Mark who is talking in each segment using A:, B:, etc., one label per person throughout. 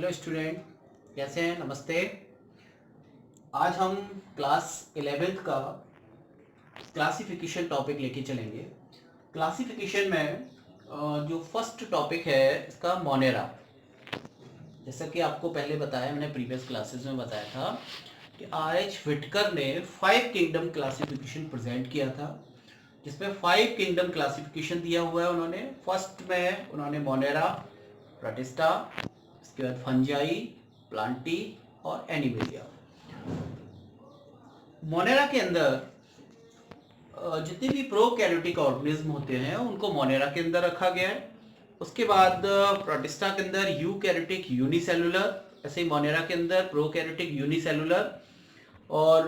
A: Hello student, कैसे हैं? नमस्ते। आज हम क्लास 11th का क्लासिफिकेशन टॉपिक लेके चलेंगे। क्लासिफिकेशन में जो फर्स्ट टॉपिक है इसका मोनेरा। जैसा कि आपको पहले बताया, मैंने प्रीवियस क्लासेस में बताया था कि आर.एच. व्हिटकर ने 5 किंगडम क्लासिफिकेशन प्रेजेंट किया था, जिसमें 5 किंगडम क्लासिफिकेशन दिया हुआ है उन्होंने। फर्स्ट में उन्होंने मोनेरा, प्रोटिस्टा, इसके बाद फंजाई, प्लांटी और एनिमेलिया। मोनेरा के अंदर जितने भी प्रोकैरियोटिक ऑर्गेनिज्म होते हैं उनको मोनेरा के अंदर रखा गया है। उसके बाद प्रोटिस्टा के अंदर यूकैरियोटिक यूनिसेलुलर, ऐसे ही मोनेरा के अंदर प्रोकैरियोटिक यूनिसेलुलर, और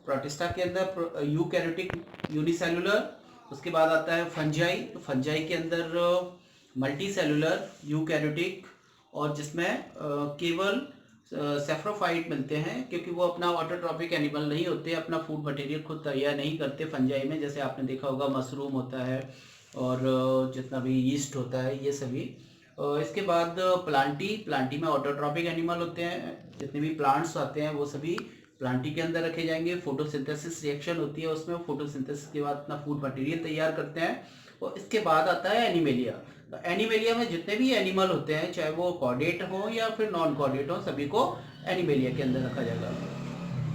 A: प्रोटिस्टा के अंदर यूकैरियोटिक यूनिसेलुलर। उसके बाद आता है फंजाई, तो फंजाई के अंदर मल्टी सेलुलर यूकैरियोटिक, और जिसमें केवल सेफ्रोफाइट मिलते हैं, क्योंकि वो अपना ऑटोट्रॉपिक एनिमल नहीं होते, अपना फूड मटेरियल खुद तैयार नहीं करते फंजाई में। जैसे आपने देखा होगा मशरूम होता है और जितना भी यीस्ट होता है, ये सभी। इसके बाद प्लांटी में ऑटोट्रॉपिक एनिमल होते हैं, जितने भी प्लांट्स आते हैं वो सभी प्लांटी के अंदर रखे जाएंगे। फोटोसिंथेसिस रिएक्शन होती है उसमें, फोटोसिंथेसिस के बाद अपना फूड मटेरियल तैयार करते हैं। और इसके बाद आता है एनिमेलिया। तो एनिमेलिया में जितने भी एनिमल होते हैं, चाहे वो कॉर्डेट हो या फिर नॉन कॉर्डेट हो, सभी को एनिमेलिया के अंदर रखा जाएगा।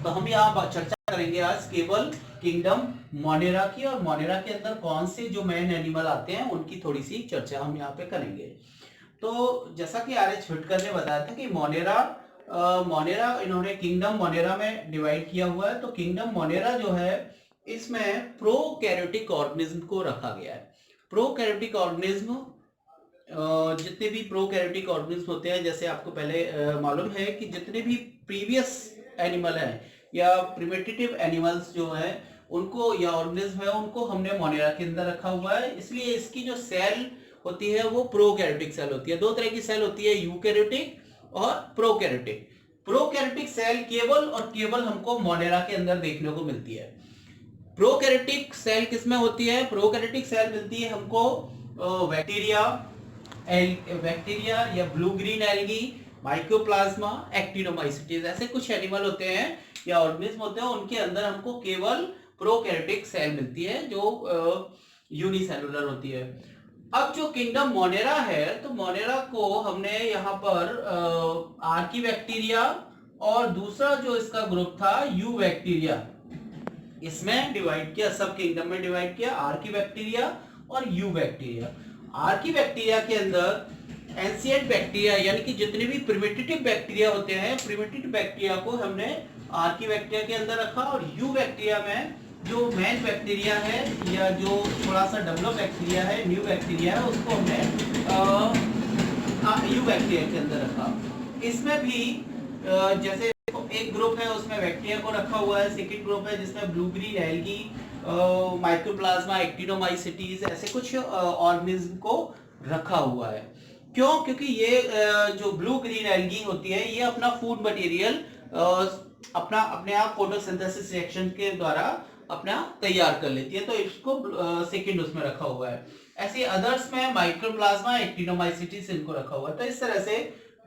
A: तो हम यहाँ चर्चा करेंगे आज केवल किंगडम मोनेरा की, और मोनेरा के अंदर कौन से जो मेन एनिमल आते हैं उनकी थोड़ी सी चर्चा हम यहाँ पे करेंगे। तो जैसा कि आर.एच. व्हिटकर ने बताया था कि मोनेरा इन्होंने किंगडम मोनेरा में डिवाइड किया हुआ है। तो किंगडम मोनेरा जो है, इसमें प्रोकैरियोटिक ऑर्गेनिज्म को रखा गया है। प्रोकैरियोटिक ऑर्गेनिज्म, जितने भी प्रोकैरियोटिक ऑर्गेनिज्म होते हैं, जैसे आपको पहले मालूम है कि जितने भी प्रीवियस एनिमल हैं या प्रिमिटिव एनिमल्स जो हैं उनको, या ऑर्गेनिज्म है, उनको हमने मोनेरा के अंदर रखा हुआ है। इसलिए इसकी जो सेल होती है वो प्रोकैरियोटिक सेल होती है। दो तरह की सेल होती है, यूकैरियोटिक और प्रोकैरियोटिक। प्रोकैरियोटिक सेल केवल और केवल हमको मोनेरा के अंदर देखने को मिलती है। प्रोकैरियोटिक सेल किसमें होती है? प्रोकैरियोटिक सेल मिलती है हमको बैक्टीरिया या ब्लू ग्रीन एल्गी, माइकोप्लाज्मा, एक्टिनोमाइसीटीज, ऐसे कुछ एनिमल होते हैं या ऑर्गेनिज्म होते हैं, उनके अंदर हमको केवल प्रोकैरियोटिक सेल मिलती है जो यूनिसेलुलर होती है। अब जो किंगडम मोनेरा है, तो मोनेरा को हमने यहाँ पर आर्की बैक्टीरिया और दूसरा जो इसका ग्रुप था यू बैक्टीरिया, इसमें डिवाइड किया। सब किंगडम में डिवाइड किया, आर्की बैक्टीरिया और यू बैक्टीरिया। आर्की बैक्टीरिया के अंदर एंशिएंट बैक्टीरिया, यानी कि जितने भी प्रिमिटिव बैक्टीरिया होते हैं, प्रिमिटिव बैक्टीरिया को हमने आर्की बैक्टीरिया के अंदर रखा। और यू बैक्टीरिया में जो मेन बैक्टीरिया है या जो थोड़ा सा डेवलप बैक्टीरिया है, न्यू बैक्टीरिया है, उसको हमने यू बैक्टीरिया के अंदर रखा। इसमें भी जैसे एक ग्रुप है उसमें बैक्टीरिया को रखा हुआ है, सेकंड ग्रुप है जिसमें ब्लू ग्रीन एल्गी, माइकोप्लाज्मा, एक्टिनोमाइसीटीज, ऐसे कुछ ऑर्गेनिज्म को रखा हुआ है। क्यों? क्योंकि ये जो ब्लू ग्रीन एल्गी होती है, ये अपना फूड मटेरियल अपने आप फोटोसिंथेसिस रिएक्शन के द्वारा अपना तैयार कर लेती है, तो इसको सेकंड उसमें रखा हुआ है। ऐसे अदर्स में माइकोप्लाज्मा, एक्टिनोमाइसीटीज, इनको रखा हुआ है। तो इस तरह से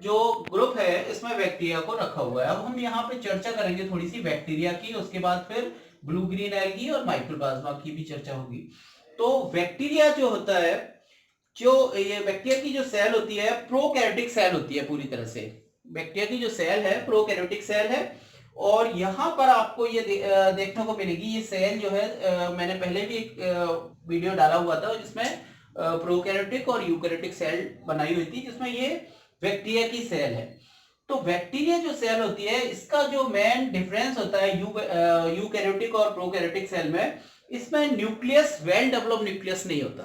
A: जो ग्रुप है इसमें बैक्टीरिया को रखा हुआ है। अब हम यहाँ पे चर्चा करेंगे थोड़ी सी बैक्टीरिया की, उसके बाद फिर ब्लू ग्रीन एल्गी और माइकोप्लाज्मा की भी चर्चा होगी। तो बैक्टीरिया जो होता है, जो ये बैक्टीरिया की जो सेल होती है प्रोकैरियोटिक सेल होती है पूरी तरह से। बैक्टीरिया की जो सेल है प्रोकैरियोटिक सेल है, और यहाँ पर आपको ये देखने को मिलेगी, ये सेल जो है, मैंने पहले भी एक वीडियो डाला हुआ था जिसमें प्रोकैरियोटिक और यूकैरियोटिक सेल बनाई हुई थी, जिसमें ये बैक्टीरिया की सेल है। तो बैक्टीरिया जो सेल होती है, इसका जो मेन डिफरेंस होता है यूकैरियोटिक और प्रोकैरियोटिक सेल में, इसमें न्यूक्लियस, वेल डेवलप्ड न्यूक्लियस नहीं होता।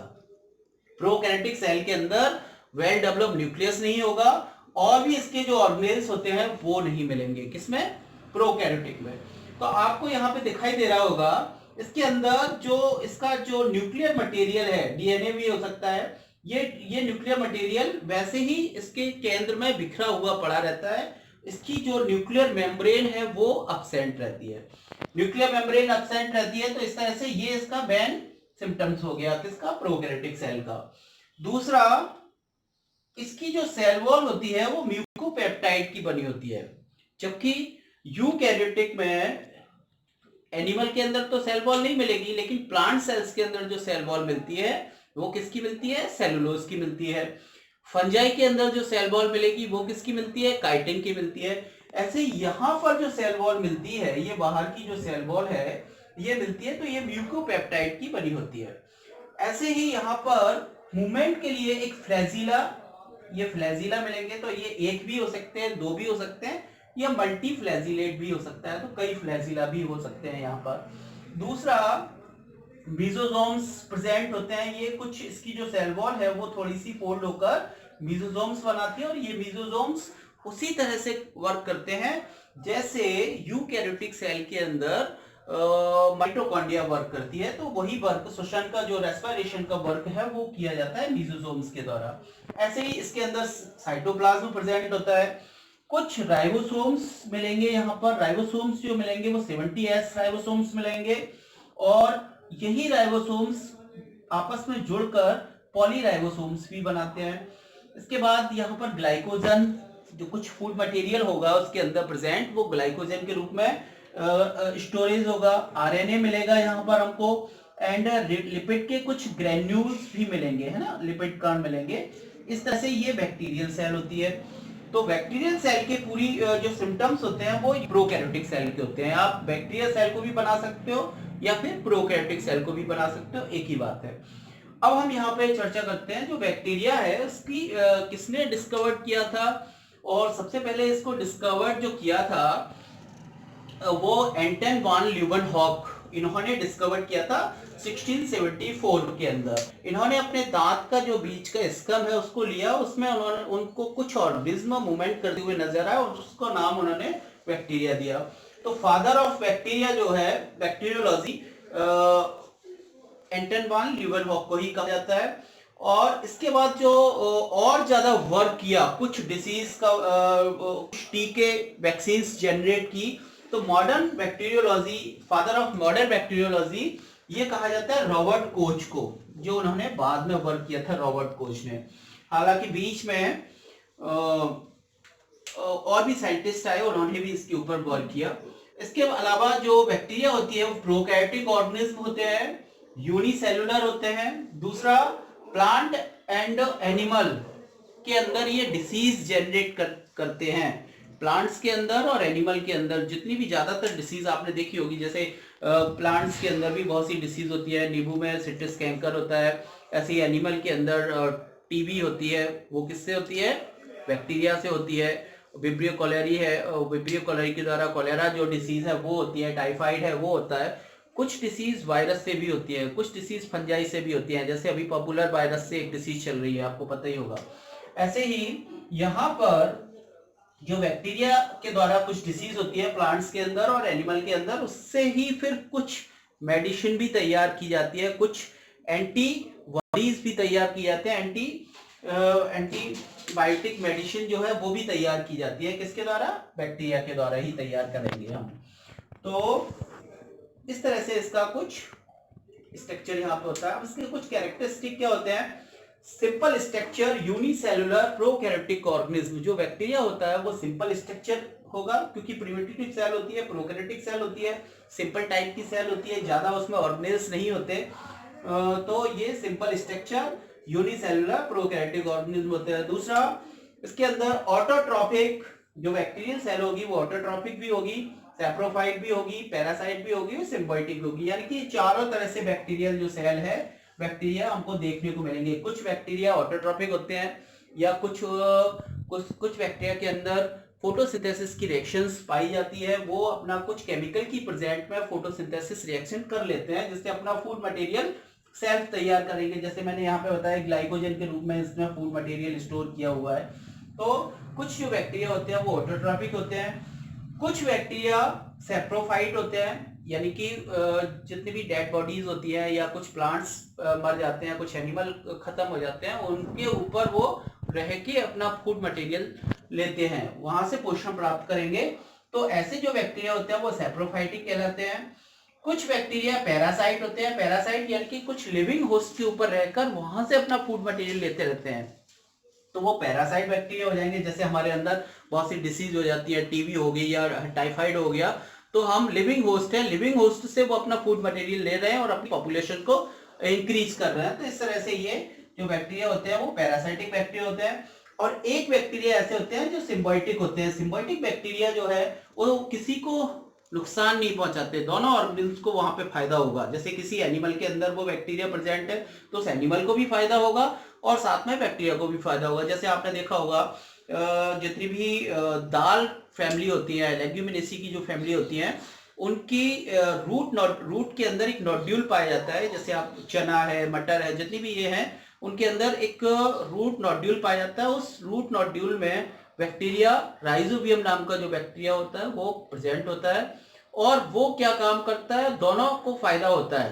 A: प्रोकैरियोटिक सेल के अंदर वेल डेवलप्ड न्यूक्लियस नहीं होगा, और भी इसके जो ऑर्गेनेल्स होते हैं वो नहीं मिलेंगे। किसमें? प्रोकैरियोटिक में। तो आपको यहाँ पे दिखाई दे रहा होगा, इसके अंदर जो इसका जो न्यूक्लियर मटेरियल है, डीएनए भी हो सकता है, ये न्यूक्लियर मटेरियल वैसे ही इसके केंद्र में बिखरा हुआ पड़ा रहता है। इसकी जो न्यूक्लियर मेम्ब्रेन है वो एब्सेंट रहती है। न्यूक्लियर मेम्ब्रेन एब्सेंट रहती है, तो इस तरह से ये इसका मेन सिम्टम्स हो गया किसका? प्रोकैरियोटिक सेल का। दूसरा, इसकी जो सेल वॉल होती है वो म्यूकोपेप्टाइड की बनी होती है, जबकि यूकैरियोटिक में एनिमल के अंदर तो सेल वॉल नहीं मिलेगी, लेकिन प्लांट सेल्स के अंदर जो सेल वॉल मिलती है वो किसकी मिलती है? सेलुलोज की मिलती है। फंजाई के अंदर जो सेल वॉल मिलेगी वो किसकी मिलती है? काइटिन की मिलती है। ऐसे यहाँ पर जो सेल वॉल मिलती है, ये बाहर की जो सेल वॉल है ये मिलती है, तो ये म्यूकोपेप्टाइड की बनी होती है। ऐसे ही यहाँ पर मूवमेंट के लिए एक फ्लैजिला, ये फ्लैजिला मिलेंगे, तो ये एक भी हो सकते हैं, दो भी हो सकते हैं, या मल्टी फ्लैजिलेट भी हो सकता है, तो कई फ्लैजिला भी हो सकते हैं यहाँ पर। दूसरा, मीजोजोम्स प्रेजेंट होते हैं। ये कुछ इसकी जो सेल वॉल है वो थोड़ी सी फोल्ड होकर मीजोजोम्स बनाती है, और ये मीजोजोम्स उसी तरह से वर्क करते हैं जैसे यूकैरियोटिक सेल के अंदर माइटोकॉन्ड्रिया वर्क करती है। तो वही वर्क, श्वसन का जो रेस्पिरेशन का वर्क है वो किया जाता है मीजोजोम्स के द्वारा। ऐसे ही इसके अंदर साइटोप्लाज्म प्रेजेंट होता है। कुछ राइबोसोम्स मिलेंगे यहाँ पर। राइबोसोम्स जो मिलेंगे वो 70S राइबोसोम्स मिलेंगे, और यही राइबोसोम्स आपस में जुड़कर पॉलीराइबोसोम्स भी बनाते हैं। इसके बाद यहाँ पर ग्लाइकोजन, जो कुछ फूड मटेरियल होगा उसके अंदर प्रेजेंट, वो ग्लाइकोजन के रूप में स्टोरेज होगा। आरएनए मिलेगा यहाँ पर हमको, एंड लिपिड के कुछ ग्रेन्यूल्स भी मिलेंगे, है ना, लिपिड कण मिलेंगे। इस तरह से ये बैक्टीरियल सेल होती है। तो बैक्टीरियल सेल के पूरी जो सिम्टम्स होते हैं वो प्रोकैरियोटिक सेल के होते हैं। आप बैक्टीरियल सेल को भी बना सकते हो या फिर प्रोकैरियोटिक सेल को भी बना सकते हो, एक ही बात है। अब हम यहाँ पे चर्चा करते हैं जो बैक्टीरिया है उसकी किसने डिस्कवर किया था। और सबसे पहले इसको डिस्कवर जो किया था वो एंटन वॉन ल्यूवेनहॉक, इन्होंने डिस्कवर किया था 1674 के अंदर। इन्होंने अपने दांत का जो बीच का स्कम है उसको लिया, उसमें उन्होंने उनको कुछ ऑर्गेनिज्म मूवमेंट करते हुए नजर आया, और उसको नाम उन्होंने बैक्टीरिया दिया। तो फादर ऑफ बैक्टीरिया जो है बैक्टीरियोलॉजी, एंटन वॉन ल्यूवेनहॉक को ही कहा जाता है। और इसके बाद जो और ज्यादा वर्क किया, कुछ डिसीज का टीके, वैक्सीन जनरेट की, तो modern bacteriology, father of modern bacteriology ये कहा जाता है रॉबर्ट कोच को, जो उन्होंने बाद में वर्क किया था रॉबर्ट कोच ने। हालांकि बीच में और भी साइंटिस्ट आए, उन्होंने भी इसके ऊपर वर्क किया। इसके अलावा जो बैक्टीरिया होती है वो प्रोकैरियोटिक ऑर्गेनिज्म होते हैं, यूनिसेलुलर होते हैं। दूसरा, प्लांट एंड एनिमल के अंदर ये डिसीज जनरेट करते हैं। प्लांट्स के अंदर और एनिमल के अंदर जितनी भी ज्यादातर डिसीज आपने देखी होगी, जैसे प्लांट्स के अंदर भी बहुत सी डिसीज होती है, नींबू में सिट्रस कैंकर होता है, ऐसे ही एनिमल के अंदर टीबी होती है, वो किससे होती है? बैक्टीरिया से होती है। विब्रियो कॉलेरी है, विब्रियो कॉलेरी के द्वारा कॉलेरा जो डिसीज है वो होती है, टाइफाइड है वो होता है। कुछ डिसीज वायरस से भी होती है, कुछ डिसीज फंजाई से भी होती है, जैसे अभी पॉपुलर वायरस से एक डिसीज चल रही है, आपको पता ही होगा। ऐसे ही यहाँ पर जो बैक्टीरिया के द्वारा कुछ डिसीज होती है प्लांट्स के अंदर और एनिमल के अंदर, उससे ही फिर कुछ मेडिसिन भी तैयार की जाती है, कुछ एंटीबॉडीज भी तैयार की जाते हैं, एंटीबायोटिक मेडिसिन जो है वो भी तैयार की जाती है। किसके द्वारा? बैक्टीरिया के द्वारा ही तैयार करेंगे हम। तो इस तरह से इसका कुछ स्ट्रक्चर यहाँ पे होता है। अब इसके कुछ कैरेक्टरिस्टिक क्या होते हैं? Simple structure, unicellular prokaryotic organism. जो बैक्टीरिया होता है वो सिंपल स्ट्रक्चर होगा, क्योंकि प्रिमिटिव सेल होती है, प्रोकैरियोटिक सेल होती है, सिंपल टाइप की सेल होती है, ज्यादा उसमें ऑर्गेनेल्स नहीं होते। तो ये simple structure unicellular prokaryotic organism होते हैं। दूसरा, इसके अंदर ऑटोट्रॉपिक, जो बैक्टीरियल सेल होगी वो ऑटोट्रॉपिक भी होगी, सैप्रोफाइट भी होगी, पैरासाइट भी होगी और सिम्बायोटिक होगी। यानी कि चारों तरह से बैक्टीरियल जो सेल है, बैक्टीरिया हमको देखने को मिलेंगे। कुछ बैक्टीरिया ऑटोट्रॉपिक होते हैं, या कुछ बैक्टीरिया के अंदर फोटोसिंथेसिस की रिएक्शंस पाई जाती है, वो अपना कुछ केमिकल की प्रेजेंट में फोटोसिंथेसिस रिएक्शन कर लेते हैं, जिससे अपना फूड मटेरियल सेल्फ तैयार करेंगे। जैसे मैंने यहाँ पे बताया ग्लाइकोजन के रूप में इसमें फूड मटेरियल स्टोर किया हुआ है। तो कुछ जो बैक्टीरिया होते हैं वो ऑटोट्रॉपिक होते हैं, कुछ बैक्टीरिया सैप्रोफाइट होते हैं, यानी कि जितनी भी डेड बॉडीज होती है या कुछ प्लांट्स मर जाते हैं, कुछ एनिमल खत्म हो जाते हैं, उनके ऊपर वो रह के अपना फूड मटेरियल लेते हैं, वहां से पोषण प्राप्त करेंगे। तो ऐसे जो बैक्टीरिया होते हैं वो सैप्रोफाइटिक कहलाते हैं। कुछ बैक्टीरिया पैरासाइट होते हैं। पैरासाइट यानी कि कुछ लिविंग होस्ट के ऊपर रहकर वहां से अपना फूड मटेरियल लेते रहते हैं। तो वो पैरासाइट बैक्टीरिया हो जाएंगे। जैसे हमारे अंदर बहुत सी डिसीज हो जाती है, टीबी हो गई या टाइफाइड हो गया, तो हम लिविंग होस्ट है, लिविंग होस्ट से वो अपना फूड मटेरियल ले रहे हैं और अपनी पॉपुलेशन को इंक्रीज कर रहे हैं। तो इस तरह से ये जो बैक्टीरिया होते हैं वो पैरासाइटिक बैक्टीरिया होते हैं। और एक बैक्टीरिया ऐसे होते हैं जो सिम्बायोटिक होते हैं। सिम्बायोटिक बैक्टीरिया जो है वो किसी को नुकसान नहीं पहुंचाते, दोनों ऑर्गेनिज्म को वहां पे फायदा होगा। जैसे किसी एनिमल के अंदर वो बैक्टीरिया प्रेजेंट है तो उस एनिमल को भी फायदा होगा और साथ में बैक्टीरिया को भी फायदा होगा। जैसे आपने देखा होगा जितनी भी दाल फैमिली होती है, लेग्यूमिनेसी की जो फैमिली होती है, उनकी रूट के अंदर एक नोड्यूल पाया जाता है। जैसे आप चना है, मटर है, जितनी भी ये है उनके अंदर एक रूट नोड्यूल पाया जाता है। उस रूट नोड्यूल में बैक्टीरिया राइजोबियम नाम का जो बैक्टीरिया होता है वो प्रेजेंट होता है। और वो क्या काम करता है, दोनों को फायदा होता है।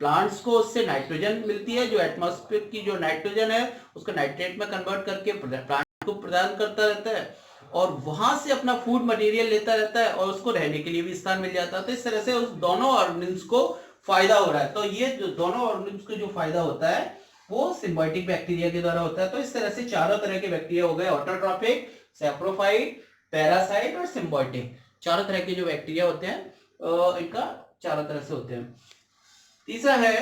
A: प्लांट्स को उससे नाइट्रोजन मिलती है, जो एटमॉस्फेयर की जो नाइट्रोजन है उसको नाइट्रेट में कन्वर्ट करके प्लांट को प्रदान करता रहता है और वहां से अपना फूड मटेरियल लेता रहता है और उसको रहने के लिए भी स्थान मिल जाता है। तो इस तरह से उस दोनों ऑर्गेनिज्म को फायदा हो रहा है। तो ये जो दोनों ऑर्गेनिज्म को जो फायदा होता है वो सिम्बायोटिक बैक्टीरिया के द्वारा होता है। तो इस तरह से चारों तरह के बैक्टीरिया हो गए, ऑटोट्रॉफिक, सैप्रोफाइट, पैरासाइट और सिम्बायोटिक। चारों तरह के जो बैक्टीरिया होते हैं इनका चारों तरह से होते हैं। तीसरा है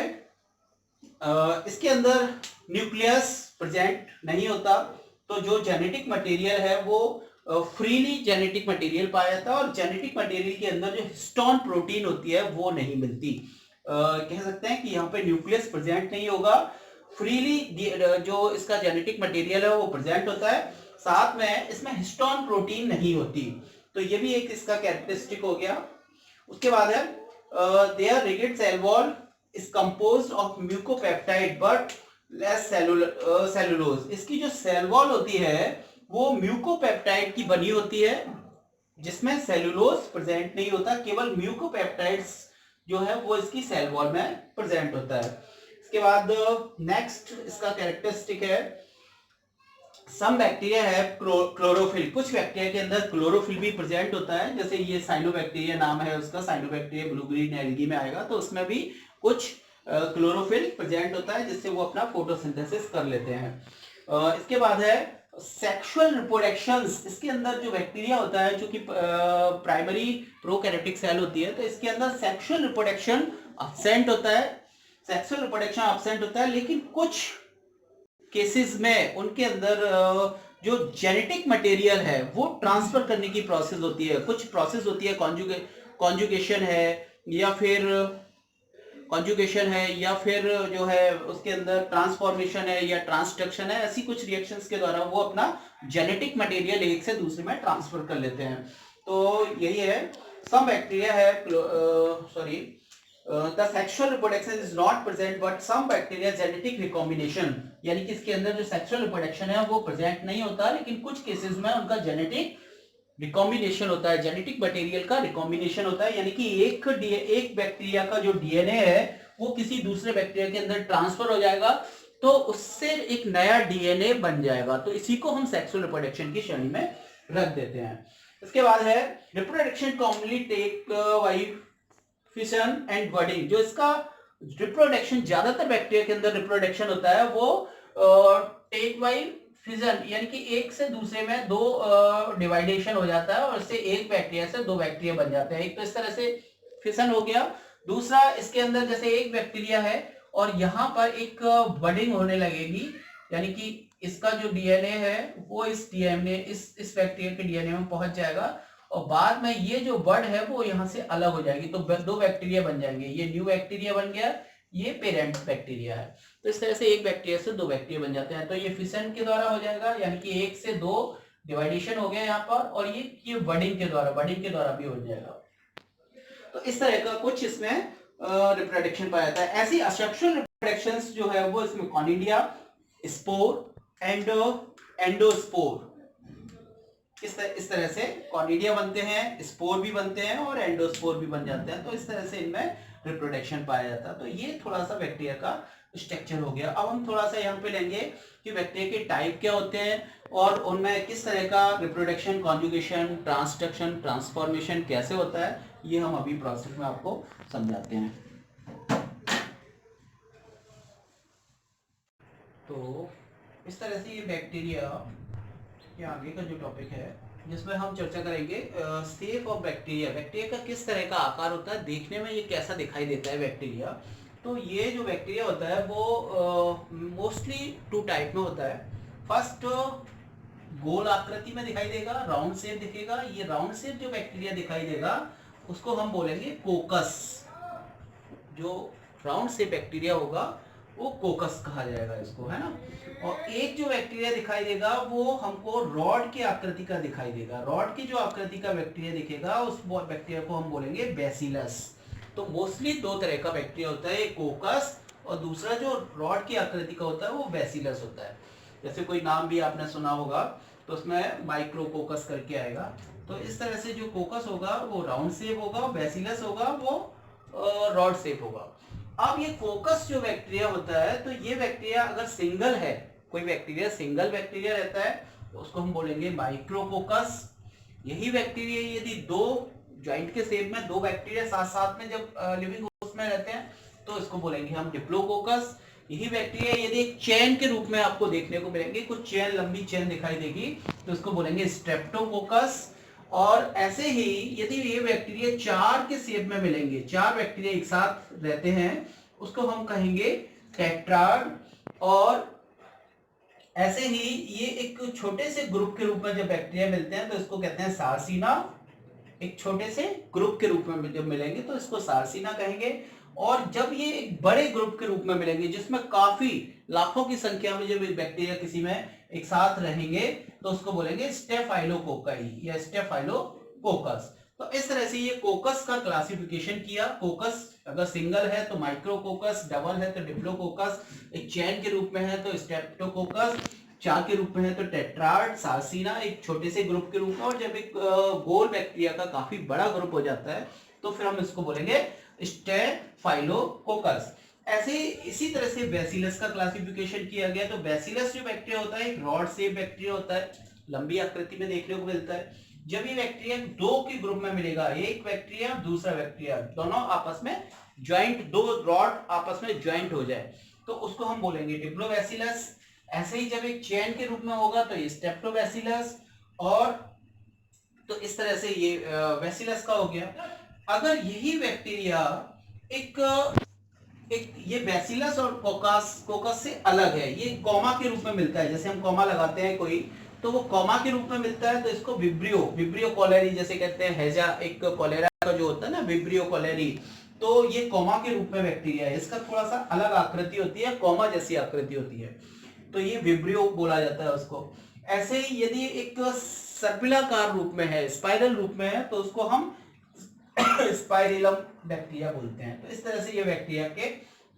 A: इसके अंदर न्यूक्लियस प्रेजेंट नहीं होता, तो जो जेनेटिक मटेरियल है वो फ्रीली जेनेटिक मटेरियल पाया जाता है और जेनेटिक मटेरियल के अंदर जो हिस्टोन प्रोटीन होती है वो नहीं मिलती। कह सकते हैं कि यहाँ पे न्यूक्लियस प्रेजेंट नहीं होगा, फ्रीली जो इसका जेनेटिक मटेरियल है वो प्रेजेंट होता है, साथ में इसमें हिस्टोन प्रोटीन नहीं होती। तो ये भी एक इसका कैरेक्टरिस्टिक हो गया। उसके बाद है there rigid cell wall is composed of mucopeptide but less cellulose. इसकी जो सेल वॉल होती है वो म्यूकोपेप्टाइड की बनी होती है जिसमें सेलुलोज प्रेजेंट नहीं होता, केवल म्यूकोपेप्टाइड्स जो है वो इसकी सेल वॉल में प्रेजेंट होता है। इसके बाद नेक्स्ट इसका कैरेक्टरिस्टिक है सम बैक्टीरिया है क्लोरोफिल। कुछ बैक्टीरिया के अंदर क्लोरोफिल भी प्रेजेंट होता है, जैसे ये साइनोबैक्टीरिया नाम है उसका, साइनोबैक्टीरिया ब्लू ग्रीन एल्गी में आएगा, तो उसमें भी कुछ क्लोरोफिल प्रेजेंट होता है जिससे वो अपना फोटोसिंथेसिस कर लेते हैं। इसके बाद है सेक्सुअल रिप्रोडक्शंस। इसके अंदर जो बैक्टीरिया होता है जो कि प्राइमरी प्रोकैरियोटिक सेल होती है, तो इसके अंदर सेक्सुअल रिप्रोडक्शन एब्सेंट होता है, सेक्सुअल रिप्रोडक्शन एब्सेंट होता है। लेकिन कुछ केसेस में उनके अंदर जो जेनेटिक मटेरियल है वो ट्रांसफर करने की प्रोसेस होती है। कुछ प्रोसेस होती है, कॉन्जुगेशन है या फिर जो है उसके अंदर ट्रांसफॉर्मेशन है या ट्रांसडक्शन है। ऐसी कुछ रिएक्शंस के द्वारा वो अपना जेनेटिक मटेरियल एक से दूसरे में ट्रांसफर कर लेते हैं। तो यही है सम बैक्टीरिया है the sexual reproduction is not present but some bacteria genetic recombination, यानी कि इसके अंदर जो सेक्सुअल रिप्रोडक्शन है वो प्रेजेंट नहीं होता, लेकिन कुछ केसेस में उनका जेनेटिक रिकॉम्बिनेशन होता है, जेनेटिक मटेरियल का रिकॉम्बिनेशन होता है। यानी कि एक बैक्टीरिया का जो डीएनए है वो किसी दूसरे बैक्टीरिया के अंदर ट्रांसफर हो जाएगा तो उससे एक नया डीएनए बन जाएगा। तो इसी को हम सेक्सुअल रिप्रोडक्शन की श्रेणी में रख देते हैं। इसके बाद है reproduction commonly take by fission and budding. जो इसका रिप्रोडक्शन ज्यादातर बैक्टीरिया के अंदर रिप्रोडक्शन होता है वो टेक बाय फिजन, यानी कि एक से दूसरे में दो डिवाइडेशन हो जाता है और इससे एक बैक्टीरिया से दो बैक्टीरिया बन जाते हैं। एक तो इस तरह से फिशन हो गया, दूसरा इसके अंदर जैसे एक बैक्टीरिया है और यहाँ पर एक बडिंग होने लगेगी, यानी कि इसका जो डीएनए है वो इस बैक्टीरिया के डीएनए में पहुंच जाएगा और बाद में ये जो बड है वो यहाँ से अलग हो जाएगी, तो दो बैक्टीरिया बन जाएंगे। ये न्यू बैक्टीरिया बन गया, ये पेरेंट बैक्टीरिया है। तो इस तरह से एक बैक्टीरिया से दो बैक्टीरिया बन जाते हैं। तो ये फिशन के द्वारा हो जाएगा, यानी कि एक से दो डिवाइडेशन हो गया यहाँ पर, और ये बडिंग के द्वारा भी हो जाएगा। तो इस तरह का कुछ इसमें रिप्रोडक्शन पाया जाता है। ऐसी असेक्सुअल रिप्रोडक्शंस जो है वो इसमें कॉनिडिया, स्पोर, एंडोस्पोर, इस तरह से कॉनिडिया बनते हैं, स्पोर भी बनते हैं और एंडोस्पोर भी बन जाते हैं। तो इस तरह से इनमें रिप्रोडक्शन पाया जाता है। तो ये थोड़ा सा बैक्टीरिया का स्ट्रक्चर हो गया। अब हम थोड़ा सा यहाँ पे लेंगे कि बैक्टीरिया के टाइप क्या होते हैं और उनमें किस तरह का रिप्रोडक्शन, कॉन्जुगेशन, ट्रांसडक्शन, ट्रांसफॉर्मेशन कैसे होता है, ये हम अभी प्रोसेस में आपको समझाते हैं। तो इस तरह से ये बैक्टीरिया के आगे का जो टॉपिक है जिसमें हम चर्चा करेंगे शेप ऑफ बैक्टीरिया। बैक्टीरिया का किस तरह का आकार होता है, देखने में ये कैसा दिखाई देता है बैक्टीरिया। तो ये जो बैक्टीरिया होता है वो मोस्टली टू टाइप में होता है। फर्स्ट गोल आकृति में दिखाई देगा, राउंड शेप दिखेगा। ये राउंड शेप जो बैक्टीरिया दिखाई देगा उसको हम बोलेंगे कोकस। जो राउंड शेप बैक्टीरिया होगा वो कोकस कहा जाएगा इसको, है ना। और एक जो बैक्टीरिया दिखाई देगा वो हमको रॉड की आकृति का दिखाई देगा। रॉड की जो आकृति का बैक्टीरिया दिखेगा उस बैक्टीरिया को हम बोलेंगे बैसिलस। तो मोस्टली दो तरह का बैक्टीरिया होता है, एक कोकस और दूसरा जो रॉड की आकृति का होता है वो बैसिलस होता है। जैसे कोई नाम भी आपने सुना होगा तो उसमें माइक्रोकोकस करके आएगा। तो इस तरह से जो कोकस होगा वो राउंड शेप होगा, बैसिलस होगा वो रॉड शेप होगा। अब ये कोकस जो बैक्टीरिया होता है, तो ये बैक्टीरिया अगर सिंगल है, कोई बैक्टीरिया सिंगल बैक्टीरिया रहता है तो उसको हम बोलेंगे माइक्रोकोकस। यही बैक्टीरिया यदि दो जॉइंट के शेप में दो बैक्टीरिया साथ साथ में जब लिविंग होस्ट में रहते हैं तो इसको बोलेंगे हम डिप्लोकोकस। यही बैक्टीरिया यदि एक चेन के रूप में आपको देखने को मिलेंगे, कुछ चेन, लंबी चेन दिखाई देगी, तो इसको बोलेंगे स्ट्रेप्टोकोकस। और ऐसे ही यदि ये बैक्टीरिया चार के शेप में मिलेंगे, चार बैक्टीरिया एक साथ रहते हैं, उसको हम कहेंगे टेट्राड। और ऐसे ही ये एक छोटे से ग्रुप के रूप में जब बैक्टीरिया मिलते हैं तो इसको कहते हैं सार्सिना। एक छोटे से ग्रुप के रूप में जब मिलेंगे तो इसको सार्सिना कहेंगे। और जब ये एक बड़े ग्रुप के रूप में मिलेंगे जिसमें काफी लाखों की संख्या में जब बैक्टीरिया किसी में एक साथ रहेंगे तो उसको बोलेंगे स्टेफाइलोकोकाई या स्टेफाइलोकोकस। तो इस तरह से ये कोकस का क्लासिफिकेशन किया। कोकस अगर सिंगल है तो माइक्रोकोकस, डबल है तो डिप्लोकोकस, एक चेन के रूप में है तो स्ट्रेप्टोकोकस, चार के रूप में है तो टेट्राड, सार्सिना एक छोटे से ग्रुप के रूप में, और जब एक गोल बैक्टीरिया का काफी बड़ा ग्रुप हो जाता है तो फिर हम इसको बोलेंगे स्टेफाइलोकोकस। ऐसे इसी तरह से बैसिलस का क्लासिफिकेशन किया गया। तो बैसिलस जो बैक्टीरिया होता है एक रॉड शेप बैक्टीरिया होता है, लंबी आकृति में देखने को मिलता है। जब ये बैक्टीरिया दो के ग्रुप में मिलेगा, एक बैक्टीरिया दूसरा बैक्टीरिया, दोनों आपस में ज्वाइंट, दो रॉड आपस में ज्वाइंट हो जाए तो उसको हम बोलेंगे डिप्लोबैसिलस। ऐसे ही जब एक चेन के रूप में होगा तो ये स्टेप्टोबैसिलस। और तो इस तरह से ये बैसिलस का हो गया। अगर यही बैक्टीरिया एक ये बैसिलस और कोकस से अलग है, ये कॉमा के रूप में मिलता है, जैसे हम कॉमा लगाते हैं कोई तो वो कॉमा के रूप में मिलता है तो इसको विब्रियो कॉलेरी जैसे कहते हैं। हैजा एक कॉलेरा का जो होता है ना, विब्रियो कॉलेरी, तो ये कॉमा के रूप में बैक्टीरिया है। इसका थोड़ा सा अलग आकृति होती है, कॉमा जैसी आकृति होती है, तो ये विब्रियो बोला जाता है उसको। ऐसे ही यदि एक सर्पिलाकार रूप में है, स्पाइरल रूप में है, तो उसको हम स्पाइरेलम बैक्टीरिया बोलते हैं। तो इस तरह से ये बैक्टीरिया के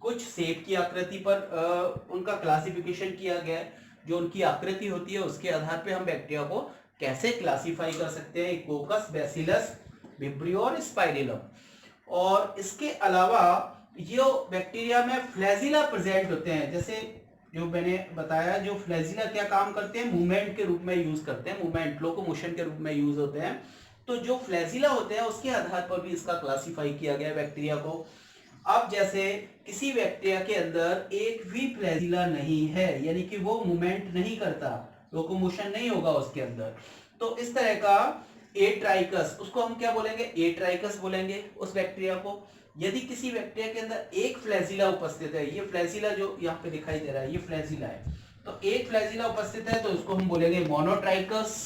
A: कुछ शेप की आकृति पर उनका क्लासिफिकेशन किया गया है। जो उनकी आकृति होती है उसके आधार पे हम बैक्टीरिया को कैसे क्लासिफाई कर सकते हैं, कोकस, बैसिलस, विब्रियो और स्पाइरेलम। और इसके अलावा ये बैक्टीरिया में फ्लैजिला प्रेजेंट होते हैं। जैसे जो मैंने बताया, जो फ्लैजिला क्या काम करते हैं, मूवमेंट के रूप में यूज करते हैं, मूवमेंट, लोकोमोशन के रूप में यूज होते हैं। तो जो फ्लैजिला होते हैं उसके आधार पर भी इसका क्लासिफाई किया गया बैक्टीरिया को। अब जैसे किसी बैक्टीरिया के अंदर एक भी फ्लैजिला नहीं है, यानी कि वो मूवमेंट नहीं करता, लोकोमोशन नहीं होगा उसके अंदर, तो इस तरह का एट्राइकस, उसको हम क्या बोलेंगे, एट्राइकस बोलेंगे उस बैक्टीरिया को। यदि किसी बैक्टीरिया के अंदर एक फ्लैजिला उपस्थित है, ये फ्लैजिला जो यहाँ पे दिखाई दे रहा है ये फ्लैजिला है, तो एक फ्लैजिला उपस्थित है तो उसको हम बोलेंगे मोनोट्राइकस।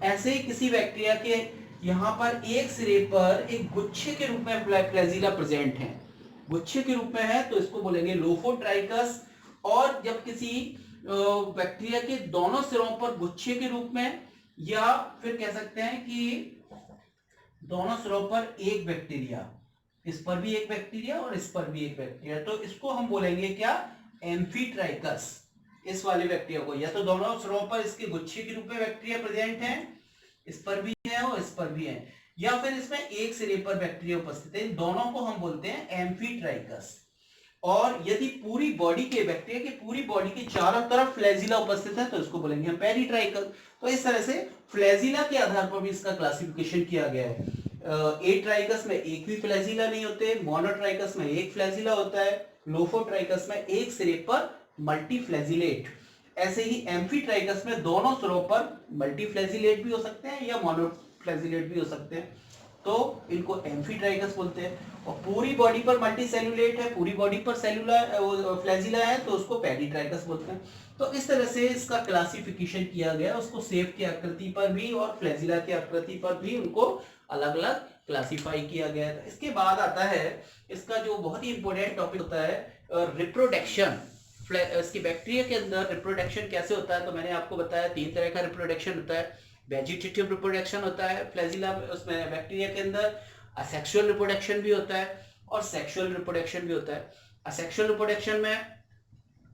A: ऐसे ही किसी बैक्टीरिया के यहाँ पर एक सिरे पर एक गुच्छे के रूप में फ्लैजिला प्रेजेंट है, गुच्छे के रूप में है, तो इसको बोलेंगे लोफोट्राइकस। और जब किसी बैक्टीरिया के दोनों सिरों पर गुच्छे के रूप में, या फिर कह सकते हैं कि दोनों सिरों पर एक बैक्टीरिया, इस पर भी एक बैक्टीरिया और इस पर भी एक बैक्टीरिया, तो इसको हम बोलेंगे क्या, एम्फीट्राइकस। इस वाले बैक्टीरिया को या तो दोनों सिरों पर इसके गुच्छे के रूप में बैक्टीरिया प्रेजेंट है, इस पर भी है और इस पर भी है, या फिर इसमें एक सिरे पर बैक्टीरिया उपस्थित है, इन दोनों को हम बोलते हैं एम्फीट्राइकस। और यदि पूरी बॉडी के बैक्टीरिया के पूरी बॉडी के चारों तरफ फ्लैजिला उपस्थित है तो इसको बोलेंगे हम पेरिट्राइकस। तो इस तरह से फ्लैजिला के आधार पर भी इसका क्लासिफिकेशन किया गया है। एट्राइकस में एक भी फ्लैजिला नहीं होते, मोनोट्राइकस में एक फ्लैजिला होता है, लोफोट्राइकस में एक सिरे पर मल्टीफ्लैजिलेट ऐसे ही एम्फीट्राइगस में दोनों सिरों पर मल्टीफ्लैजिलेट भी हो सकते हैं या मोनोफ्लैजिलेट भी हो सकते हैं, तो इनको एम्फीट्राइगस बोलते हैं। और पूरी बॉडी पर मल्टीसेल्युलेट है, पूरी बॉडी पर सेलुलर फ्लैजिला है, तो उसको पेरिट्राइगस बोलते हैं। तो इस तरह से इसका क्लासिफिकेशन किया गया, उसको सेब की आकृति पर भी और फ्लैजिला की आकृति पर भी उनको अलग अलग क्लासिफाई किया गया है। इसके बाद आता है इसका जो बहुत ही इंपॉर्टेंट टॉपिक होता है रिप्रोडक्शन। इसकी बैक्टीरिया के अंदर रिप्रोडक्शन कैसे होता है, तो मैंने आपको बताया 3 तरह का रिप्रोडक्शन होता है। वेजिटेटिव रिप्रोडक्शन होता है फ्लैजिला उसमें बैक्टीरिया के अंदर, असेक्सुअल रिप्रोडक्शन भी होता है और सेक्सुअल रिप्रोडक्शन भी होता है। असेक्सुअल रिप्रोडक्शन में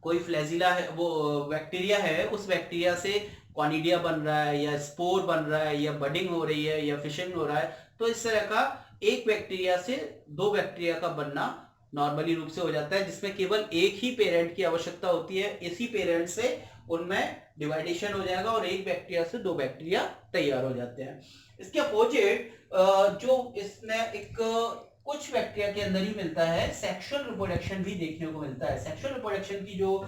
A: कोई फ्लैजिला है, वो बैक्टीरिया है, उस बैक्टीरिया से कॉनिडिया बन रहा है या स्पोर बन रहा है या बडिंग हो रही है या फिशिंग हो रहा है, तो इस तरह का एक बैक्टीरिया से 2 बैक्टीरिया का बनना नॉर्मली रूप से हो जाता है, जिसमें केवल एक ही पेरेंट की आवश्यकता होती है। इसी पेरेंट से उनमें डिवाइडेशन हो जाएगा और एक बैक्टीरिया से 2 बैक्टीरिया तैयार हो जाते हैं। इसके अपोजिट जो इसमें एक कुछ बैक्टीरिया के अंदर ही मिलता है, सेक्सुअल रिप्रोडक्शन भी देखने को मिलता है। सेक्सुअल रिप्रोडक्शन की जो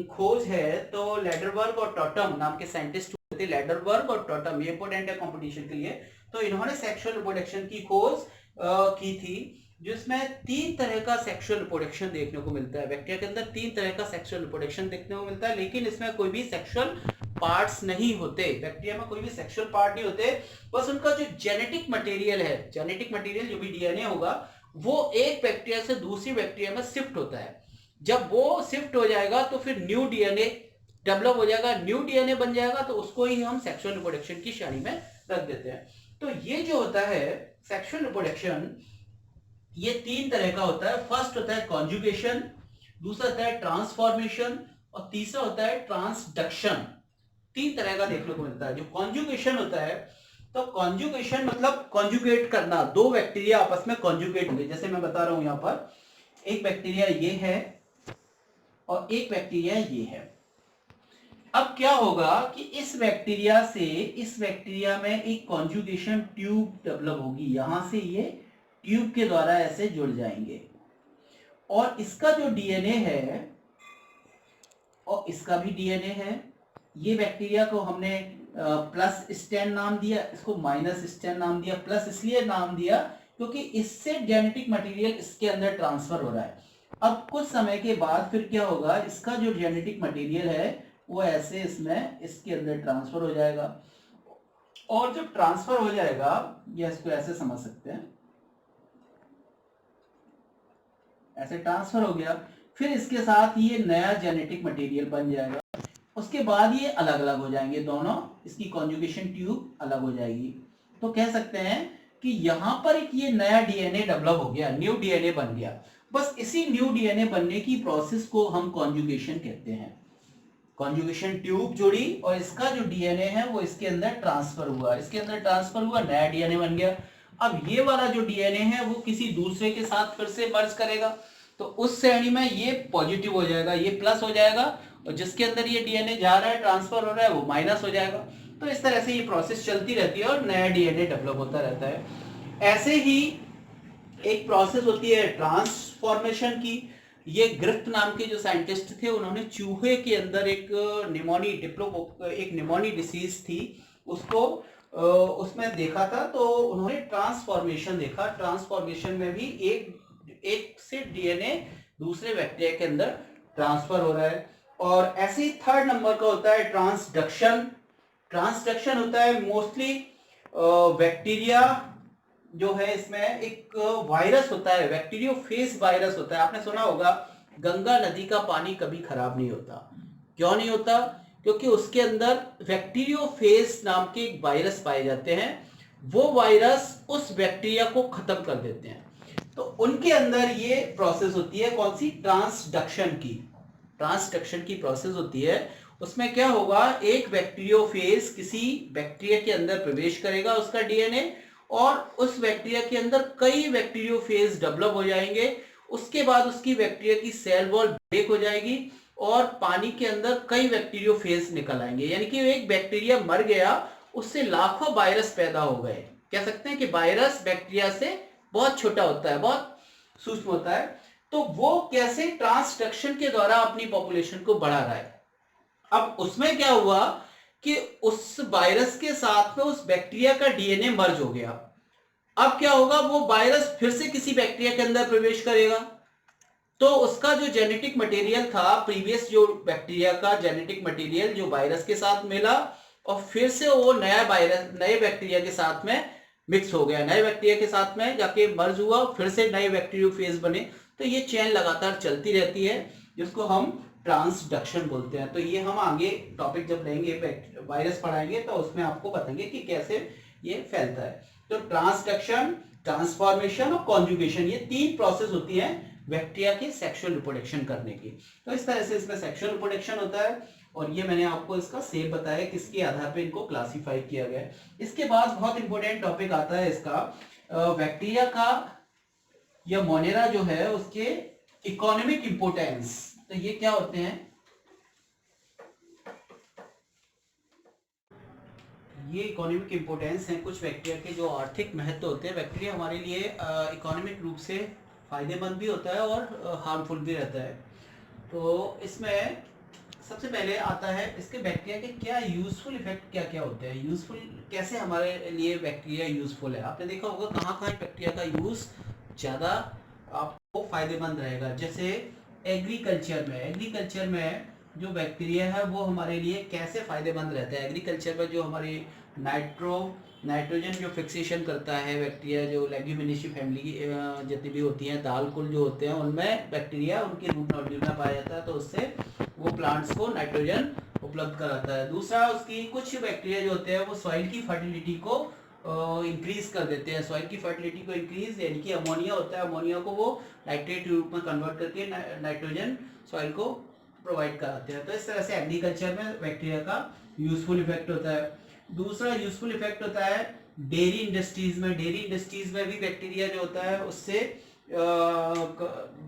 A: खोज है, तो लेडरबर्ग और टॉटम नाम के साइंटिस्ट हुए थे। लेडरबर्ग और टॉटम ये इंपॉर्टेंट है कंपटीशन के लिए। तो इन्होंने सेक्सुअल रिप्रोडक्शन की खोज की थी, जिसमें 3 तरह का सेक्सुअल रिप्रोडक्शन देखने को मिलता है। बैक्टीरिया के अंदर 3 तरह का सेक्सुअल रिप्रोडक्शन देखने को मिलता है, लेकिन इसमें कोई भी सेक्सुअल पार्ट्स नहीं होते। बैक्टीरिया में कोई भी सेक्सुअल पार्ट नहीं होते, बस उनका जो जेनेटिक मटेरियल है, जेनेटिक मटेरियल जो भी डीएनए होगा, वो एक बैक्टीरिया से दूसरी बैक्टीरिया में शिफ्ट होता है। जब वो शिफ्ट हो जाएगा तो फिर न्यू डीएनए डेवलप हो जाएगा, न्यू डीएनए बन जाएगा, तो उसको ही हम सेक्सुअल रिप्रोडक्शन की श्रेणी में रख देते हैं। तो ये जो होता है सेक्सुअल रिप्रोडक्शन, ये 3 तरह का होता है। फर्स्ट होता है कॉन्जुगेशन, दूसरा होता है ट्रांसफॉर्मेशन और तीसरा होता है ट्रांसडक्शन। 3 तरह का देखने को मिलता है। जो कॉन्जुगेशन होता है, तो कॉन्जुगेशन मतलब कॉन्जुगेट करना, 2 बैक्टीरिया आपस में कॉन्जुगेट होंगे। जैसे मैं बता रहा हूं, यहां पर एक बैक्टीरिया ये है और एक बैक्टीरिया ये है। अब क्या होगा कि इस बैक्टीरिया से इस बैक्टीरिया में एक कॉन्जुगेशन ट्यूब डेवलप होगी। यहां से ये ट्यूब के द्वारा ऐसे जुड़ जाएंगे और इसका जो डीएनए है और इसका भी डीएनए है। ये बैक्टीरिया को हमने प्लस स्टैंड नाम दिया, इसको माइनस स्टैंड नाम दिया। प्लस इसलिए नाम दिया क्योंकि इससे जेनेटिक मटेरियल इसके अंदर ट्रांसफर हो रहा है। अब कुछ समय के बाद फिर क्या होगा, इसका जो जेनेटिक मटेरियल है वो ऐसे इसमें इसके अंदर ट्रांसफर हो जाएगा। और जब ट्रांसफर हो जाएगा, या इसको ऐसे समझ सकते हैं, ऐसे ट्रांसफर हो गया, फिर इसके साथ ये नया जेनेटिक मटेरियल बन जाएगा। उसके बाद ये अलग अलग हो जाएंगे दोनों, इसकी कॉन्जुगेशन ट्यूब अलग हो जाएगी। तो कह सकते हैं कि यहां पर एक ये नया डीएनए डेवलप हो गया, न्यू डीएनए बन गया। बस इसी न्यू डीएनए बनने की प्रोसेस को हम कॉन्जुगेशन कहते हैं। कॉन्जुगेशन ट्यूब जुड़ी और इसका जो डीएनए है वो इसके अंदर ट्रांसफर हुआ, इसके अंदर ट्रांसफर हुआ, नया डीएनए बन गया। अब ये वाला जो डीएनए है वो किसी दूसरे के साथ फिर से मर्ज करेगा, तो उस श्रेणी में ये पॉजिटिव हो जाएगा, ये प्लस हो जाएगा, और जिसके अंदर ये डीएनए जा रहा है, ट्रांसफर हो रहा है, वो माइनस हो जाएगा। तो इस तरह से ये प्रोसेस चलती रहती है और नया डीएनए डेवलप होता रहता है। ऐसे ही एक प्रोसेस होती है ट्रांसफॉर्मेशन की। ये ग्रिफ्ट नाम के जो साइंटिस्ट थे, उन्होंने चूहे के अंदर एक निमोनी डिसीज थी, उसको उसमें देखा था। तो उन्होंने ट्रांसफॉर्मेशन देखा। ट्रांसफॉर्मेशन में भी एक से डीएनए दूसरे बैक्टीरिया के अंदर ट्रांसफर हो रहा है। और ऐसे ही 3rd नंबर का होता है ट्रांसडक्शन। ट्रांसडक्शन होता है मोस्टली बैक्टीरिया जो है, इसमें एक वायरस होता है, बैक्टीरियोफेज वायरस होता है। आपने सुना होगा गंगा नदी का पानी कभी खराब नहीं होता। क्यों नहीं होता? क्योंकि उसके अंदर बैक्टीरियोफेज नाम के एक वायरस पाए जाते हैं। वो वायरस उस बैक्टीरिया को खत्म कर देते हैं। तो उनके अंदर ये प्रोसेस होती है, कौन सी? ट्रांसडक्शन की। ट्रांसडक्शन की प्रोसेस होती है। उसमें क्या होगा, एक बैक्टीरियोफेज किसी बैक्टीरिया के अंदर प्रवेश करेगा, उसका डीएनए, और उस बैक्टीरिया के अंदर कई बैक्टीरियोफेज डेवलप हो जाएंगे। उसके बाद उसकी बैक्टीरिया की सेल वॉल ब्रेक हो जाएगी और पानी के अंदर कई बैक्टीरियोफेज निकल आएंगे। यानी कि एक बैक्टीरिया मर गया, उससे लाखों वायरस पैदा हो गए। कह सकते हैं कि वायरस बैक्टीरिया से बहुत छोटा होता है, बहुत सूक्ष्म होता है। तो वो कैसे ट्रांसडक्शन के द्वारा अपनी पॉपुलेशन को बढ़ा रहा है। अब उसमें क्या हुआ कि उस वायरस के साथ में उस बैक्टीरिया का डीएनए मर्ज हो गया। अब क्या होगा, वो वायरस फिर से किसी बैक्टीरिया के अंदर प्रवेश करेगा, तो उसका जो जेनेटिक मटेरियल था, प्रीवियस जो बैक्टीरिया का जेनेटिक मटेरियल जो वायरस के साथ मिला, और फिर से वो नया वायरस नए बैक्टीरिया के साथ में मिक्स हो गया, नए बैक्टीरिया के साथ में जाके मर्ज हुआ, फिर से नए बैक्टीरियोफेज बने। तो ये चेन लगातार चलती रहती है, जिसको हम ट्रांसडक्शन बोलते हैं। तो ये हम आगे टॉपिक जब लेंगे, वायरस पढ़ाएंगे, तो उसमें आपको बताएंगे कि कैसे ये फैलता है। तो ट्रांसडक्शन, ट्रांसफॉर्मेशन और कॉन्जुगेशन, ये 3 प्रोसेस होती है बैक्टीरिया की सेक्सुअल रिप्रोडक्शन करने की। तो इस तरह से इसमें सेक्सुअल रिप्रोडक्शन होता है, और ये मैंने आपको इसका सेप बताया किसके आधार पे इनको क्लासिफाई किया गया है। इसके बाद बहुत इंपॉर्टेंट टॉपिक आता है इसका, बैक्टीरिया का या मोनेरा जो है उसके इकोनॉमिक इंपोर्टेंस। तो ये क्या होते हैं, ये इकोनॉमिक इंपोर्टेंस है कुछ बैक्टीरिया के जो आर्थिक महत्व होते हैं। बैक्टीरिया हमारे लिए इकोनॉमिक रूप से फायदेमंद भी होता है और हार्मफुल भी रहता है। तो इसमें सबसे पहले आता है इसके बैक्टीरिया के क्या यूजफुल इफेक्ट क्या क्या होते हैं। यूजफुल कैसे हमारे लिए बैक्टीरिया यूजफुल है, आपने देखा होगा कहाँ कहाँ बैक्टीरिया का यूज ज़्यादा आपको फायदेमंद रहेगा। जैसे एग्रीकल्चर में जो बैक्टीरिया है वो हमारे लिए कैसे फायदेमंद रहता है। एग्रीकल्चर में जो हमारी नाइट्रोजन जो फिक्सेशन करता है बैक्टीरिया, जो लेग्यूमिनेसी फैमिली जितनी भी होती हैं, दाल कुल जो होते हैं, उनमें बैक्टीरिया उनके रूट नोड्यूल में पाया जाता है, तो उससे वो प्लांट्स को नाइट्रोजन उपलब्ध कराता है। दूसरा, उसकी कुछ बैक्टीरिया जो होते हैं वो सॉइल की फर्टिलिटी को इंक्रीज कर देते हैं। सॉइल की फर्टिलिटी को इंक्रीज, यानी कि अमोनिया होता है, अमोनिया को वो नाइट्रेट रूप में कन्वर्ट करके नाइट्रोजन सॉइल को प्रोवाइड कराते हैं। तो इस तरह से एग्रीकल्चर में बैक्टीरिया का यूजफुल इफेक्ट होता है। दूसरा यूजफुल इफेक्ट होता है डेयरी इंडस्ट्रीज में। डेयरी इंडस्ट्रीज में भी बैक्टीरिया जो होता है उससे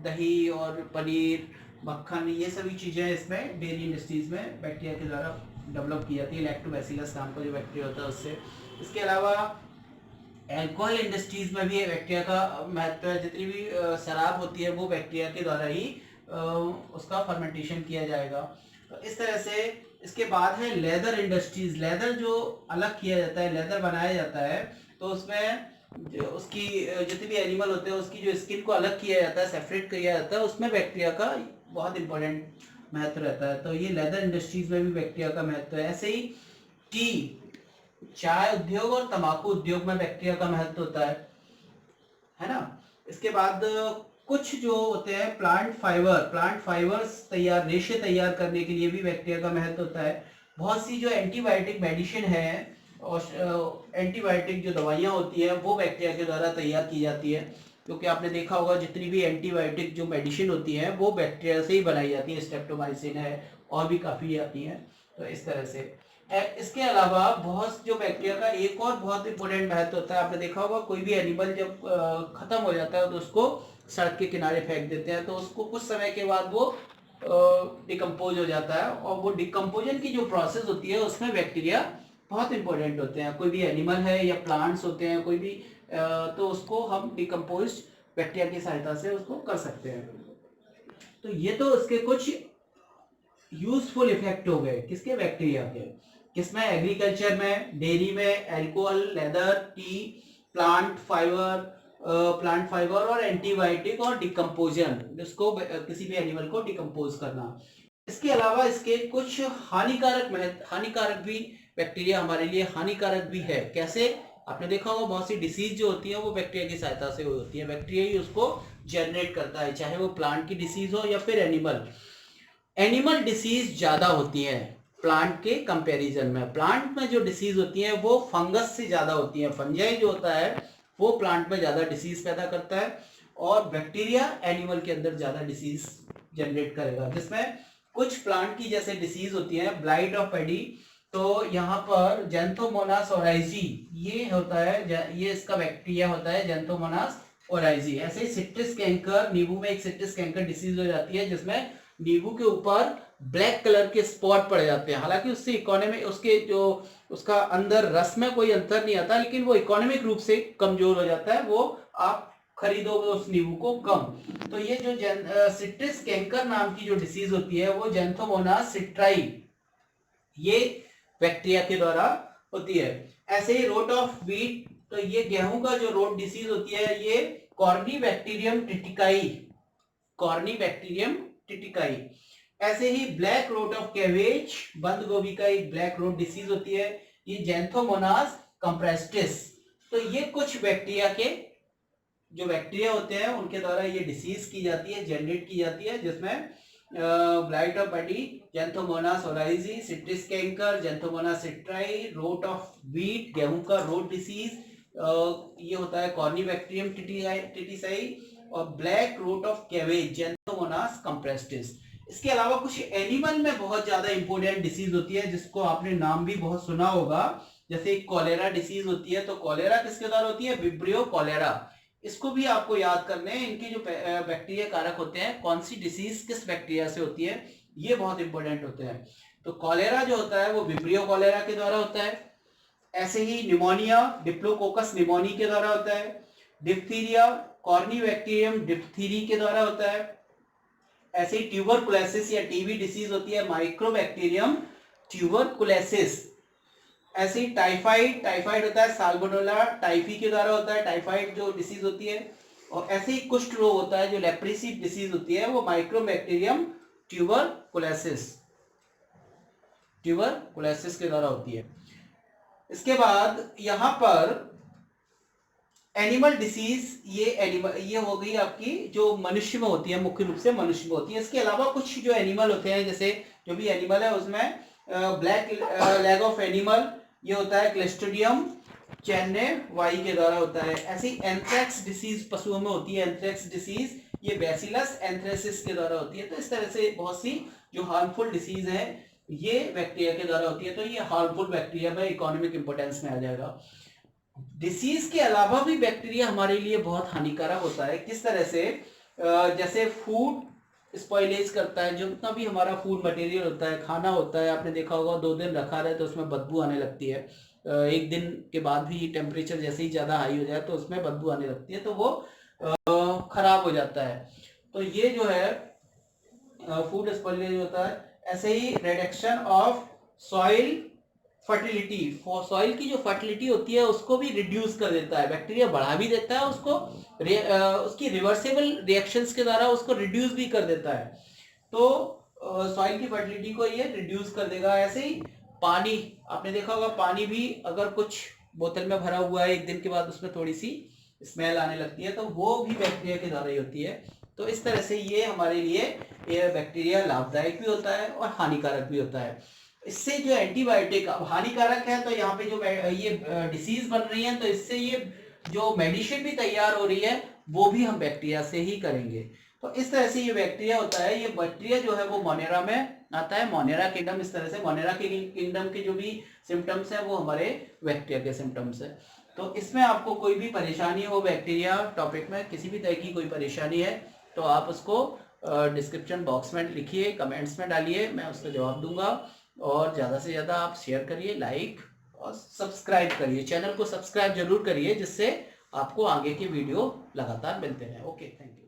A: दही और पनीर, मक्खन, ये सभी चीज़ें इसमें डेयरी इंडस्ट्रीज में बैक्टीरिया के द्वारा डेवलप की जाती है। लैक्टोबैसिलस नाम का जो बैक्टीरिया होता है उससे। इसके अलावा एल्कोहल इंडस्ट्रीज में भी बैक्टीरिया का महत्व है। जितनी भी शराब होती है वो बैक्टीरिया के द्वारा ही उसका फर्मेंटेशन किया जाएगा। तो इस तरह से इसके बाद है लेदर इंडस्ट्रीज। लेदर जो अलग किया जाता है, लेदर बनाया जाता है, तो उसमें उसकी जितने भी एनिमल होते हैं उसकी जो स्किन को अलग किया जाता है, सेपरेट किया जाता है, उसमें बैक्टीरिया का बहुत इंपॉर्टेंट महत्व रहता है। तो ये लेदर इंडस्ट्रीज में भी बैक्टीरिया का महत्व है। ऐसे ही टी, चाय उद्योग और तंबाकू उद्योग में बैक्टीरिया का महत्व होता है ना। इसके बाद कुछ जो होते हैं प्लांट फाइबर्स तैयार, रेशे तैयार करने के लिए भी बैक्टीरिया का महत्व होता है। बहुत सी जो एंटीबायोटिक मेडिसिन है और एंटीबायोटिक जो दवाइयाँ होती हैं वो बैक्टीरिया के द्वारा तैयार की जाती है, क्योंकि आपने देखा होगा जितनी भी एंटीबायोटिक जो मेडिसिन होती हैं वो बैक्टीरिया से ही बनाई जाती है। स्ट्रेप्टोमाइसिन है और भी काफ़ी आती हैं। तो इस तरह से इसके अलावा बहुत जो बैक्टीरिया का एक और बहुत इंपॉर्टेंट महत्व होता है, आपने देखा होगा कोई भी एनिमल जब खत्म हो जाता है तो उसको सड़क के किनारे फेंक देते हैं, तो उसको कुछ समय के बाद वो डिकम्पोज हो जाता है, और वो डिकम्पोजन की जो प्रोसेस होती है उसमें बैक्टीरिया बहुत इंपॉर्टेंट होते हैं। कोई भी एनिमल है या प्लांट्स होते हैं कोई भी, तो उसको हम डिकम्पोज बैक्टीरिया की सहायता से उसको कर सकते हैं। तो ये तो इसके कुछ यूजफुल इफेक्ट हो गए किसके, बैक्टीरिया के। किसमें, एग्रीकल्चर में, डेयरी में, alcohol, leather, T, plant fibre और एंटीबायोटिक और डिकम्पोजन, जिसको किसी भी एनिमल को डिकम्पोज करना। इसके अलावा इसके कुछ हानिकारक भी बैक्टीरिया हमारे लिए हानिकारक भी है। कैसे, आपने देखा होगा बहुत सी डिसीज जो होती है वो बैक्टीरिया की सहायता से होती है। बैक्टीरिया ही उसको जनरेट करता है, चाहे वो प्लांट की डिसीज हो या फिर एनिमल डिसीज ज्यादा होती है प्लांट के कंपैरिजन में। प्लांट में जो डिसीज होती है वो फंगस से ज्यादा होती है। फंजाई जो होता है वो प्लांट में ज्यादा डिसीज पैदा करता है, और बैक्टीरिया एनिमल के अंदर ज्यादा डिसीज जनरेट करेगा। जिसमें कुछ प्लांट की जैसे डिसीज होती है, ब्लाइट ऑफ पैडी, तो यहाँ पर जेंथोमोनास ओराइजी ये होता है, ये इसका बैक्टीरिया होता है जेंथोमोनास ओराइजी। ऐसे ही सिट्रस कैंकर, नींबू में एक सिट्रस कैंकर डिसीज हो जाती है जिसमें नींबू के ऊपर ब्लैक कलर के स्पॉट पड़ जाते हैं। हालांकि उससे इकोनॉमी उसके जो उसका अंदर रस में कोई अंतर नहीं आता, लेकिन वो इकोनॉमिक रूप से कमजोर हो जाता है, वो आप खरीदोगे उस नींबू को कम। तो ये जो सिट्रस कैंकर नाम की जो डिसीज होती है वो जेंथोमोनास सिट्राई ये बैक्टीरिया के द्वारा होती है। ऐसे ही रोट ऑफ व्हीट, तो ये गेहूं का जो रोट डिसीज होती है ये कॉर्नीबैक्टीरियम टिटिकाई, कॉर्नीबैक्टीरियम टिटिकाई। ऐसे ही ब्लैक रोट ऑफ कैबेज, बंद गोभी का एक ब्लैक रोट डिसीज होती है, ये जैंथोमोनास कंप्रेस्टिस। तो ये कुछ बैक्टीरिया के जो बैक्टीरिया होते हैं उनके द्वारा ये डिसीज की जाती है, जनरेट की जाती है, जिसमें blight of paddy, Xanthomonas oryzae, citrus canker, Xanthomonas citri, rot of wheat, गेहूं का रोट डिसीज, ये होता है कॉर्नीबैक्टीरियम टिटिसाई, और black rot of cabbage, Xanthomonas campestris. इसके अलावा कुछ एनिमल में बहुत ज्यादा इंपोर्टेंट डिसीज होती है जिसको आपने नाम भी बहुत सुना होगा, जैसे कॉलेरा डिसीज होती है। तो कॉलेरा किसके द्वारा होती है? Vibrio cholera. इसको भी आपको याद करने हैं, इनके जो बैक्टीरिया कारक होते हैं, कौन सी डिसीज किस बैक्टीरिया से होती है, ये बहुत इंपॉर्टेंट होते हैं। तो कॉलेरा जो होता है वो विब्रियो कॉलेरा के द्वारा होता है। ऐसे ही निमोनिया डिप्लोकोकस निमोनी के द्वारा होता है। डिप्थीरिया कॉर्नीबैक्टीरियम डिप्थीरी के द्वारा होता है। ऐसे ही ट्यूबरकुलोसिस या टीबी डिसीज होती है माइक्रोबैक्टीरियम ट्यूबरकुलोसिस। ऐसे ही टाइफाइड, टाइफाइड होता है साल्मोनेला टाइफी के द्वारा होता है, टाइफाइड जो डिसीज होती है। और ऐसे ही कुष्ठ रोग होता है जो लेप्रेसी डिसीज होती है, वो माइक्रोबैक्टीरियम ट्यूबरकुलोसिस, ट्यूबरकुलोसिस के द्वारा होती है। इसके बाद यहां पर एनिमल डिसीज, ये हो गई आपकी जो मनुष्य में होती है, मुख्य रूप से मनुष्य में होती है। इसके अलावा कुछ जो एनिमल होते हैं, जैसे जो भी एनिमल है उसमें ब्लैक लेग ऑफ एनिमल, ये होता है क्लिस्ट्रीडियम चेन्ने वाई के द्वारा होता है। ऐसी एंथ्रेक्स डिसीज पशुओं में होती है, एंथ्रेक्स डिसीज ये बैसिलस एंथ्रेसिस के द्वारा होती है। तो इस तरह से बहुत सी जो हार्मफुल डिसीज है ये बैक्टीरिया के द्वारा होती है। तो ये हार्मफुल बैक्टीरिया में इकोनॉमिक इंपोर्टेंस में आ जाएगा। डिसीज के अलावा भी बैक्टीरिया हमारे लिए बहुत हानिकारक होता है। किस तरह से? जैसे फूड स्पॉइलेज करता है, जितना भी हमारा फूड मटेरियल होता है, खाना होता है, आपने देखा होगा 2 दिन रखा रहे तो उसमें बदबू आने लगती है। 1 दिन के बाद भी टेम्परेचर जैसे ही ज़्यादा हाई हो जाए तो उसमें बदबू आने लगती है, तो वो खराब हो जाता है। तो ये जो है फूड स्पॉइलेज होता है। ऐसे ही reduction of soil fertility, soil की जो फर्टिलिटी होती है उसको भी रिड्यूस कर देता है, बैक्टीरिया बढ़ा भी देता है उसको, उसकी रिवर्सेबल रिएक्शंस के द्वारा उसको रिड्यूस भी कर देता है। तो सॉइल की फर्टिलिटी को ये रिड्यूस कर देगा। ऐसे ही पानी, आपने देखा होगा पानी भी अगर कुछ बोतल में भरा हुआ है 1 दिन के बाद उसमें थोड़ी सी स्मेल आने लगती है, तो वो भी बैक्टीरिया के द्वारा ही होती है। तो इस तरह से ये हमारे लिए ये बैक्टीरिया लाभदायक भी होता है और हानिकारक भी होता है। इससे जो एंटीबायोटिक अब हानिकारक है, तो यहाँ पे जो ये डिसीज बन रही है, तो इससे ये जो मेडिसिन भी तैयार हो रही है वो भी हम बैक्टीरिया से ही करेंगे। तो इस तरह से ये बैक्टीरिया होता है। ये बैक्टीरिया जो है वो मोनेरा में आता है, मोनेरा किंगडम। इस तरह से मोनेरा किंगडम के जो भी सिम्टम्स हैं वो हमारे बैक्टीरिया के सिम्टम्स हैं। तो इसमें आपको कोई भी परेशानी हो बैक्टीरिया टॉपिक में, किसी भी तरह की कोई परेशानी है तो आप उसको डिस्क्रिप्शन बॉक्स में लिखिए, कमेंट्स में डालिए, मैं उसका जवाब दूंगा। और ज़्यादा से ज़्यादा आप शेयर करिए, लाइक और सब्सक्राइब करिए, चैनल को सब्सक्राइब जरूर करिए, जिससे आपको आगे के वीडियो लगातार मिलते हैं। Okay, thank you.